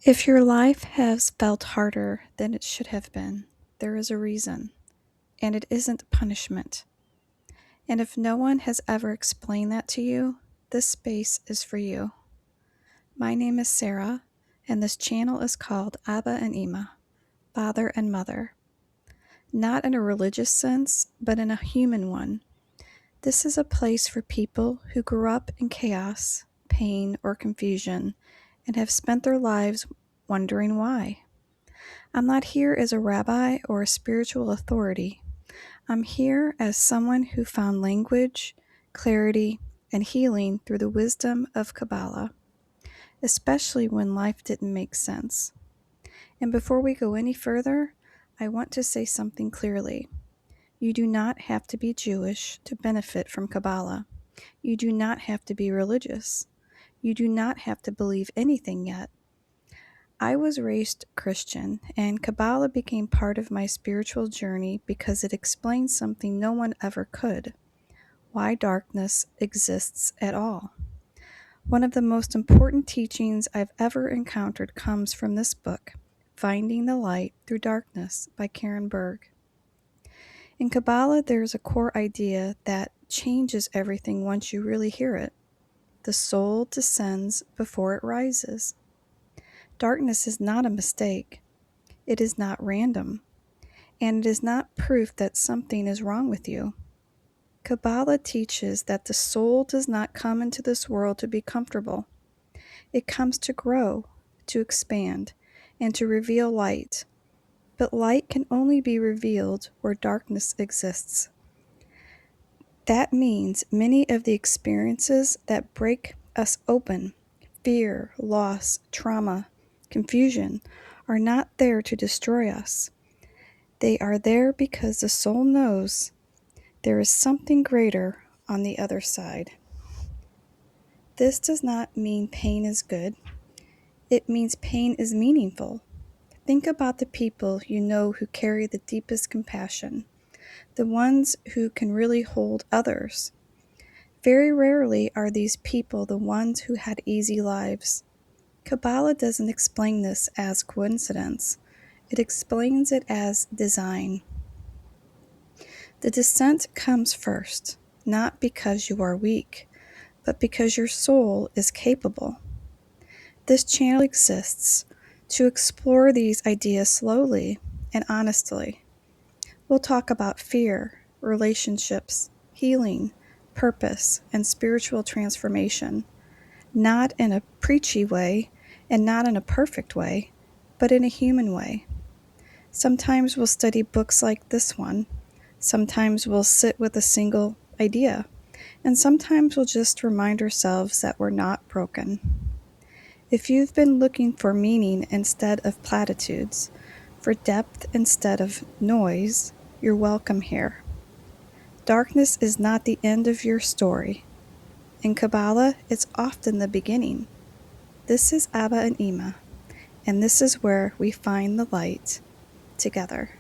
If your life has felt harder than it should have been, there is a reason, and it isn't punishment. And if no one has ever explained that to you, this space is for you. My name is Sarah, and this channel is called Abba and Imma, Father and Mother. Not in a religious sense, but in a human one. This is a place for people who grew up in chaos, pain, or confusion, and have spent their lives wondering why. I'm not here as a rabbi or a spiritual authority. I'm here as someone who found language, clarity, and healing through the wisdom of Kabbalah, especially when life didn't make sense. And before we go any further, I want to say something clearly. You do not have to be Jewish to benefit from Kabbalah. You do not have to be religious. You do not have to believe anything yet. I was raised Christian, and Kabbalah became part of my spiritual journey because it explains something no one ever could: why darkness exists at all. One of the most important teachings I've ever encountered comes from this book, Finding the Light Through Darkness by Karen Berg. In Kabbalah, there's a core idea that changes everything once you really hear it. The soul descends before it rises. Darkness is not a mistake. It is not random, and it is not proof that something is wrong with you. Kabbalah teaches that the soul does not come into this world to be comfortable. It comes to grow, to expand, and to reveal light. But light can only be revealed where darkness exists. That means many of the experiences that break us open, fear, loss, trauma, confusion, are not there to destroy us. They are there because the soul knows there is something greater on the other side. This does not mean pain is good. It means pain is meaningful. Think about the people you know who carry the deepest compassion, the ones who can really hold others. Very rarely are these people the ones who had easy lives. Kabbalah doesn't explain this as coincidence. It explains it as design. The descent comes first, not because you are weak, but because your soul is capable. This channel exists to explore these ideas slowly and honestly. We'll talk about fear, relationships, healing, purpose, and spiritual transformation, not in a preachy way and not in a perfect way, but in a human way. Sometimes we'll study books like this one. Sometimes we'll sit with a single idea. And sometimes we'll just remind ourselves that we're not broken. If you've been looking for meaning instead of platitudes, for depth instead of noise, you're welcome here. Darkness is not the end of your story. In Kabbalah, it's often the beginning. This is Abba and Imma, and this is where we find the light together.